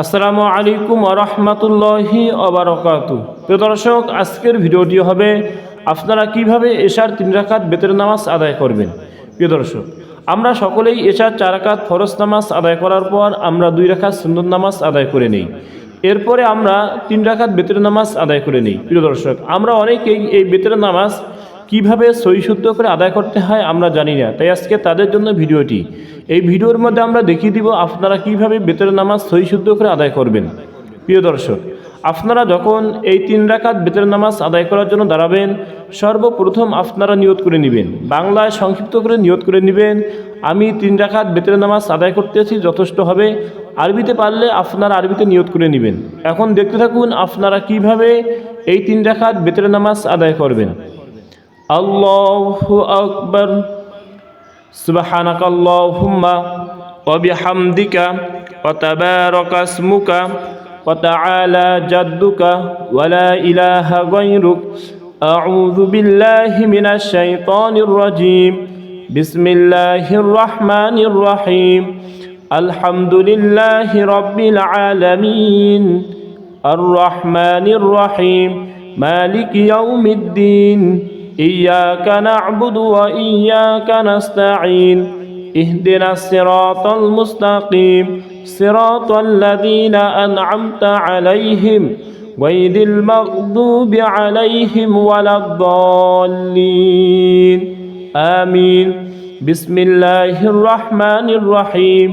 আসসালামু আলাইকুম ওয়া রাহমাতুল্লাহি ওয়া বারাকাতুহু। প্রিয় দর্শক, আজকের ভিডিওটি হবে আপনারা কিভাবে এশার 3 রাকাত বেতর নামাজ আদায় করবেন। প্রিয় দর্শক, আমরা সকলেই এশার 4 রাকাত ফরজ নামাজ আদায় করার পর আমরা 2 রাকাত সুন্নত নামাজ আদায় করে নেই। এরপরে আমরা 3 রাকাত বেতর নামাজ আদায় করে নেই। প্রিয় দর্শক, আমরা অনেকেই এই বেতর নামাজ কিভাবে সহি শুদ্ধ করে আদায় করতে হয় আমরা জানি না, তাই আজকে তাদের জন্য ভিডিওটি। এই ভিডিওর মধ্যে আমরা দেখিয়ে দিব আপনারা কিভাবে বেতর নামাজ সহি শুদ্ধ করে আদায় করবেন। প্রিয় দর্শক, আপনারা যখন এই 3 রাকাত বেতর নামাজ আদায় করার জন্য দাঁড়াবেন, সর্বপ্রথম আপনারা নিয়ত করে নেবেন, বাংলায় সংক্ষিপ্ত করে নিয়ত করে নেবেন, আমি 3 রাকাত বেতর নামাজ আদায় করতেছি, যথেষ্ট হবে। আরবিতে পারলে আপনারা আরবিতে নিয়ত করে নেবেন। এখন দেখতে থাকুন আপনারা কিভাবে এই 3 রাকাত বেতর নামাজ আদায় করবেন। আল্লাহু আকবার, সুবহানাকাল্লাহুম্মা ওয়া বিহামদিকা ওয়া তাবারাকা ইসমুকা ওয়া তাআলা জাদ্দুকা ওয়া লা ইলাহা গায়রুক, আউযু বিল্লাহি মিনাশ শাইতানির রাজীম, বিসমিল্লাহির রাহমানির রহিম, আলহামদুলিল্লাহি রাব্বিল আলামিন, আর রাহমানির রহিম, মালিকি ইয়াউমিদ্দিন, إياك نعبد وإياك نستعين، اهدنا الصراط المستقيم، صراط الذين أنعمت عليهم غير المغضوب عليهم ولا الضالين، آمين. بسم الله الرحمن الرحيم،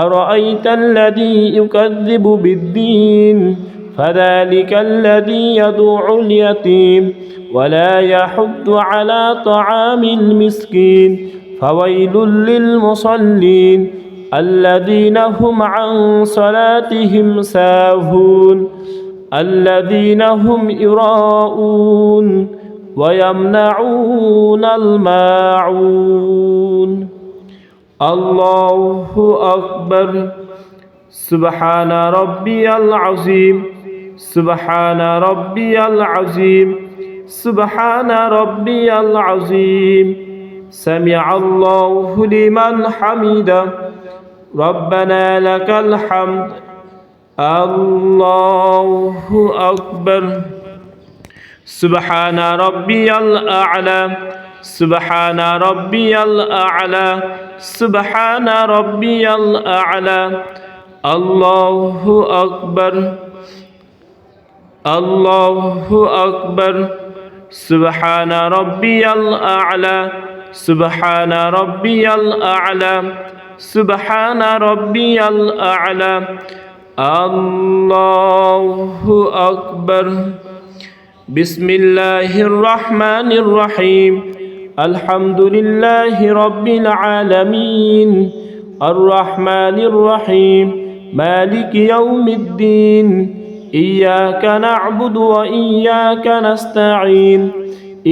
أرأيت الذي يكذب بالدين فذلك الذي يدعو اليتيم ولا يحض على طعام المسكين، فويل للمصلين الذين هم عن صلاتهم ساهون، الذين هم يراءون ويمنعون الماعون. الله أكبر، سبحان ربي العظيم، سبحان ربي العظيم، سبحان ربي العظيم، سمع الله لمن حمده، ربنا لك الحمد. الله أكبر، سبحان ربي الأعلى، سبحان ربي الأعلى، سبحان ربي الأعلى. الله أكبر، الله أكبر، سبحان ربي الأعلى، سبحان ربي الأعلى، سبحان ربي الأعلى. الله أكبر. بسم الله الرحمن الرحيم، الحمد لله رب العالمين، الرحمن الرحيم، مالك يوم الدين، إياك نعبد وإياك نستعين،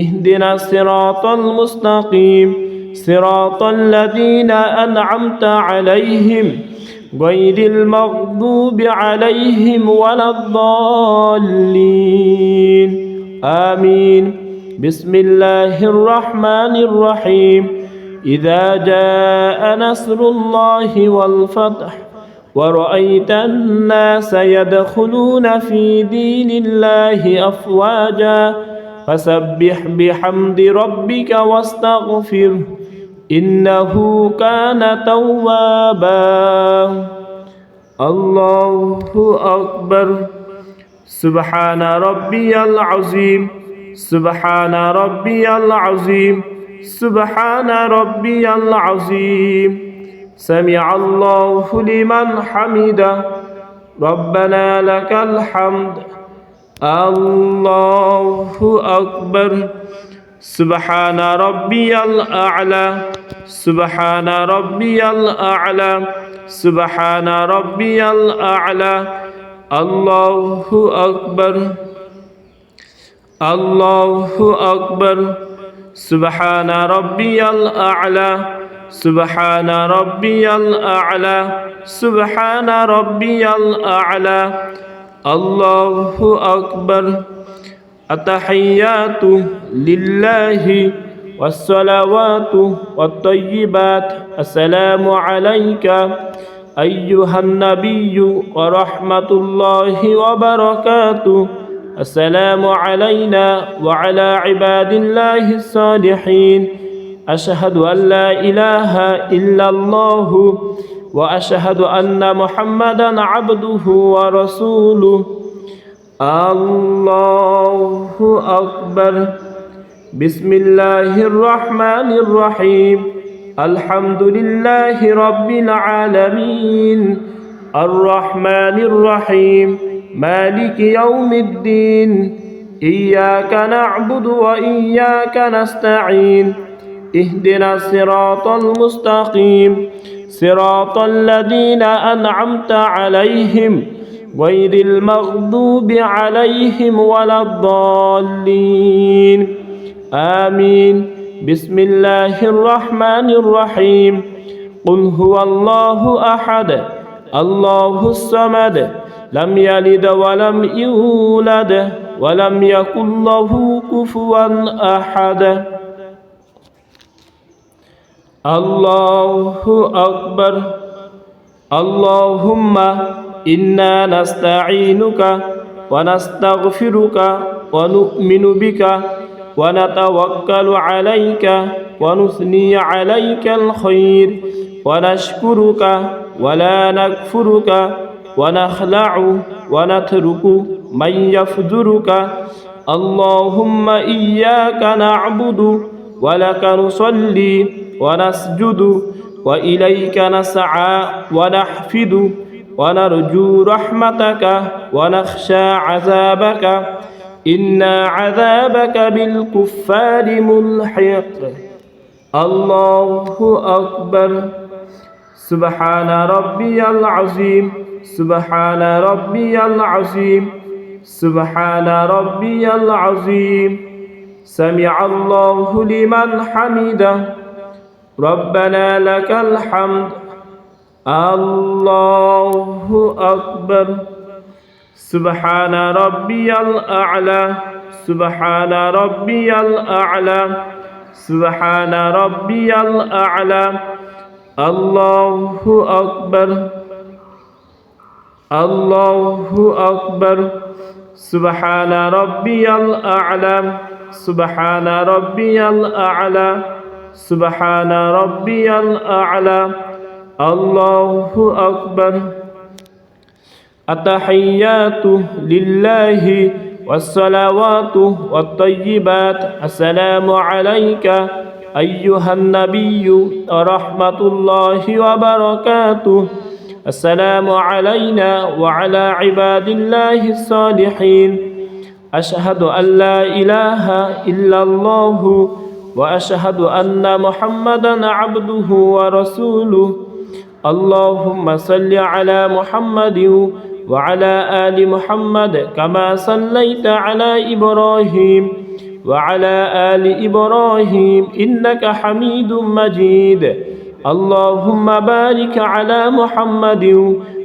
اهدنا الصراط المستقيم، صراط الذين أنعمت عليهم غير المغضوب عليهم ولا الضالين، آمين. بسم الله الرحمن الرحيم، إذا جاء نصر الله والفتح ورأيت الناس يدخلون في دين الله أفواجا فسبح بحمد ربك واستغفره إنه كان توابا. الله أكبر، سبحان ربي العظيم، سبحان ربي العظيم، سبحان ربي العظيم، سمع الله لمن حمده، ربنا لك الحمد. الله أكبر، سبحان ربي الأعلى، سبحان ربي الأعلى، سبحان ربي الأعلى. الله أكبر، الله أكبر، سبحان ربي الأعلى، سبحان ربي الأعلى، سبحان ربي الأعلى. الله أكبر. التحيات لله والصلوات والطيبات، السلام عليك أيها النبي ورحمة الله وبركاته. السلام علينا وعلى عباد الله الصالحين. أشهد أن لا إله إلا الله وأشهد أن محمدا عبده ورسوله. الله أكبر. بسم الله الرحمن الرحيم. الحمد لله رب العالمين الرحمن الرحيم مالك يوم الدين إياك نعبد وإياك نستعين اهدنا الصراط المستقيم صراط الذين أنعمت عليهم غير المغضوب عليهم ولا الضالين آمين. بسم الله الرحمن الرحيم. قل هو الله أحد الله الصمد لم يلد ولم يولد ولم يكن له كفوا أحد. الله أكبر. اللهم إنا نستعينك ونستغفرك ونؤمن بك ونتوكل عليك ونثني عليك الخير ونشكرك ولا نكفرك ونخلع ونترك من يفجرك. اللهم إياك نعبد ولك نصلي ونسجد وإليك نسعى ونحفد ونرجو رحمتك ونخشى عذابك إن عذابك بالكفار ملحق. الله أكبر. سبحان ربي العظيم سبحان ربي العظيم سبحان ربي العظيم. سمع الله لمن حمده ربنا لك الحمد. الله أكبر. سبحان ربي الأعلى سبحان ربي الأعلى سبحان ربي الأعلى. الله أكبر. الله أكبر. سبحان ربي الأعلى سبحان ربي الأعلى سبحان ربي الأعلى. الله أكبر. التحيات لله والصلوات والطيبات. السلام عليك أيها النبي ورحمة الله وبركاته. السلام علينا وعلى عباد الله الصالحين. أشهد أن لا إله إلا الله وأشهد أن محمدا عبده ورسوله. اللهم صل على محمد وعلى آل محمد كما صليت على إبراهيم وعلى آل إبراهيم إنك حميد مجيد. اللهم بارك على محمد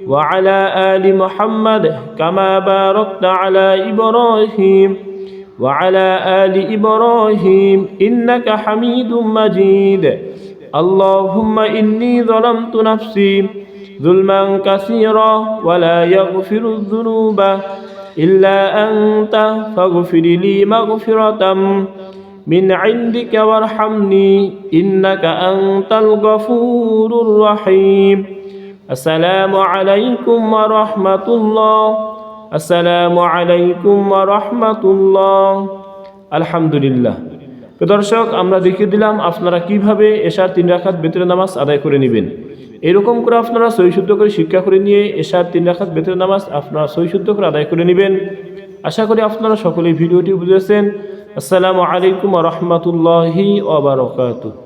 وعلى آل محمد كما باركت على إبراهيم وعلى آل إبراهيم إنك حميد مجيد. اللهم إني ظلمت نفسي ظلما كثيرا ولا يغفر الذنوب إلا أنت فاغفر لي مغفرة من عندك وارحمني إنك أنت الغفور الرحيم. السلام عليكم ورحمة الله. السلام عليكم ورحمة الله. আলহামদুলিল্লাহ। দর্শক, আমরা দেখিয়ে দিলাম আপনারা কিভাবে এশার 3 রাকাত বেতরের নামাজ আদায় করে নেবেন। এরকম করে আপনারা সহি শুদ্ধ করে শিক্ষা করে নিয়ে এশার 3 রাকাত বেতরের নামাজ আপনারা সহি শুদ্ধ করে আদায় করে নেবেন। আশা করি আপনারা সকলেই ভিডিওটি বুঝেছেন। আসসালামু আলাইকুম ওয়া রাহমাতুল্লাহি ওয়া বারাকাতুহু।